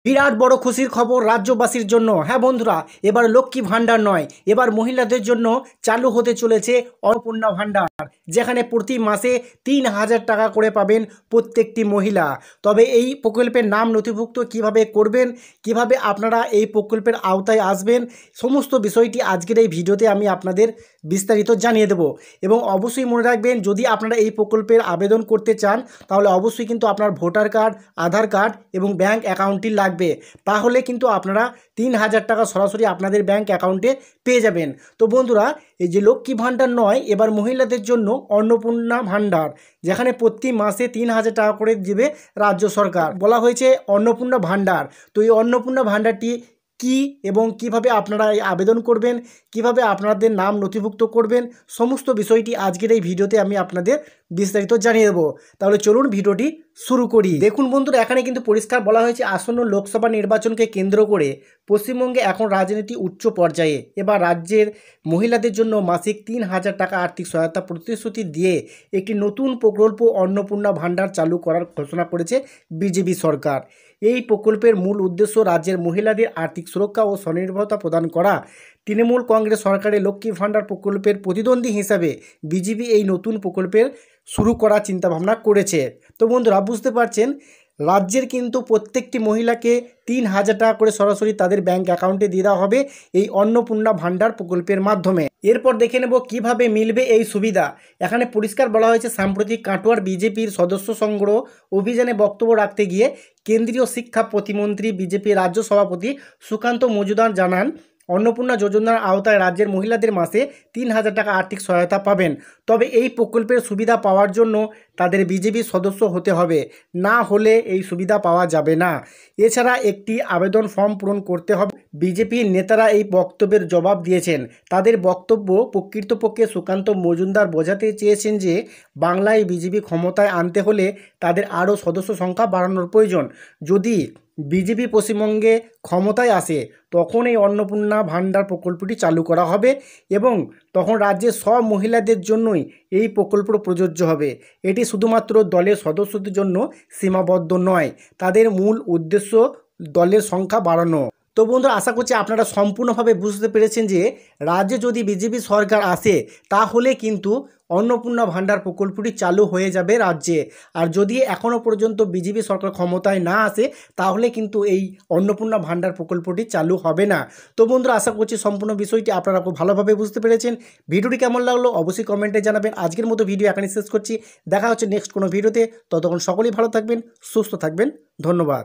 বিরাট বড় খুশির খবর রাজ্যবাসীর জন্য। হ্যাঁ বন্ধুরা, এবার লক্ষ্মী ভাণ্ডার নয়, এবার মহিলাদের জন্য চালু হতে চলেছে অন্নপূর্ণা ভাণ্ডার, যেখানে প্রতি মাসে ৩,০০০ টাকা করে পাবেন প্রত্যেকটি মহিলা। তবে এই প্রকল্পের নাম নথিভুক্ত কিভাবে করবেন, কিভাবে আপনারা এই প্রকল্পের আওতায় আসবেন, সমস্ত বিষয়টি আজকের এই ভিডিওতে আমি আপনাদের বিস্তারিত জানিয়ে দেব। এবং অবশ্যই মনে রাখবেন, যদি আপনারা এই প্রকল্পের আবেদন করতে চান তাহলে অবশ্যই কিন্তু আপনার ভোটার কার্ড, আধার কার্ড এবং ব্যাঙ্ক অ্যাকাউন্টটি লাগবে। তাহলে কিন্তু আপনারা ৩,০০০ টাকা সরাসরি আপনাদের ব্যাঙ্ক অ্যাকাউন্টে পেয়ে যাবেন। তো বন্ধুরা, এই যে লক্ষ্মী ভাণ্ডার নয়, এবার মহিলাদের জন্য অন্নপূর্ণা ভাণ্ডার, যেখানে প্রতি মাসে ৩,০০০ টাকা করে দেবে রাজ্য সরকার। বলা হয়েছে অন্নপূর্ণা ভাণ্ডার। তো এই অন্নপূর্ণা ভাণ্ডারটি কি এবং কিভাবে আপনারা আবেদন করবেন, কিভাবে আপনাদের নাম নথিভুক্ত করবেন, সমস্ত বিষয়টি আজকের এই ভিডিওতে আমি আপনাদের বিস্তারিত জানিয়ে দেবো। তাহলে চলুন ভিডিওটি শুরু করি। দেখুন বন্ধুরা, এখানে কিন্তু পরিষ্কার বলা হয়েছে আসন্ন লোকসভা নির্বাচনকে কেন্দ্র করে পশ্চিমবঙ্গে এখন রাজনীতি উচ্চ পর্যায়ে। এবার রাজ্যের মহিলাদের জন্য মাসিক ৩,০০০ টাকা আর্থিক সহায়তা প্রতিশ্রুতি দিয়ে একটি নতুন প্রকল্প অন্নপূর্ণা ভাণ্ডার চালু করার ঘোষণা করেছে বিজেপি সরকার। এই প্রকল্পের মূল উদ্দেশ্য রাজ্যের মহিলাদের আর্থিক সুরক্ষা ও স্বনির্ভরতা প্রদান করা। তৃণমূল কংগ্রেস সরকারের লক্ষ্মী ভাণ্ডার প্রকল্পের প্রতিদ্বন্দ্বী হিসাবে বিজেপি এই নতুন প্রকল্পের শুরু করার চিন্তাভাবনা করেছে। তো বন্ধুরা, বুঝতে পারছেন, রাজ্যের কিন্তু প্রত্যেকটি মহিলাকে ৩,০০০ টাকা করে সরাসরি তাদের ব্যাঙ্ক অ্যাকাউন্টে দিয়ে দেওয়া হবে এই অন্নপূর্ণা ভাণ্ডার প্রকল্পের মাধ্যমে। এরপর দেখে নেব কিভাবে মিলবে এই সুবিধা। এখানে পরিষ্কার বলা হয়েছে, সাম্প্রতিক কাটোয়ার বিজেপির সদস্য সংগ্রহ অভিযানে বক্তব্য রাখতে গিয়ে কেন্দ্রীয় শিক্ষা প্রতিমন্ত্রী বিজেপি রাজ্য সভাপতি সুকান্ত মজুমদার জানান, অন্নপূর্ণা যোজনার আওতায় রাজ্যের মহিলাদের মাসে ৩,০০০ টাকা আর্থিক সহায়তা পাবেন। তবে এই প্রকল্পের সুবিধা পাওয়ার জন্য তাদের বিজেপির সদস্য হতে হবে, না হলে এই সুবিধা পাওয়া যাবে না। এছাড়া একটি আবেদন ফর্ম পূরণ করতে হবে। বিজেপির নেতারা এই বক্তব্যের জবাব দিয়েছেন। তাদের বক্তব্য প্রকৃতপক্ষে সুকান্ত মজুমদার বোঝাতে চেয়েছেন যে বাংলায় বিজেপি ক্ষমতায় আনতে হলে তাদের আরও সদস্য সংখ্যা বাড়ানোর প্রয়োজন। যদি বিজেপি পশ্চিমবঙ্গে ক্ষমতায় আসে তখন এই অন্নপূর্ণা ভাণ্ডার প্রকল্পটি চালু করা হবে এবং তখন রাজ্যের সব মহিলাদের জন্যই এই প্রকল্প প্রযোজ্য হবে। এটি শুধুমাত্র দলের সদস্যদের জন্য সীমাবদ্ধ নয়, তাদের মূল উদ্দেশ্য দলের সংখ্যা বাড়ানো। তো বন্ধুরা, আশা করছি আপনারা সম্পূর্ণভাবে বুঝতে পেরেছেন যে রাজ্যে যদি বিজেপি সরকার আসে তাহলে কিন্তু অন্নপূর্ণা ভাণ্ডার প্রকল্পটি চালু হয়ে যাবে রাজ্যে। আর যদি এখনও পর্যন্ত বিজেপি সরকার ক্ষমতায় না আসে তাহলে কিন্তু এই অন্নপূর্ণা ভাণ্ডার প্রকল্পটি চালু হবে না। তো বন্ধুরা, আশা করছি সম্পূর্ণ বিষয়টি আপনারা খুব ভালোভাবে বুঝতে পেরেছেন। ভিডিওটি কেমন লাগলো অবশ্যই কমেন্টে জানাবেন। আজকের মতো ভিডিও এখানে শেষ করছি। দেখা হচ্ছে নেক্সট কোনো ভিডিওতে। ততক্ষণ সকলেই ভালো থাকবেন, সুস্থ থাকবেন। ধন্যবাদ।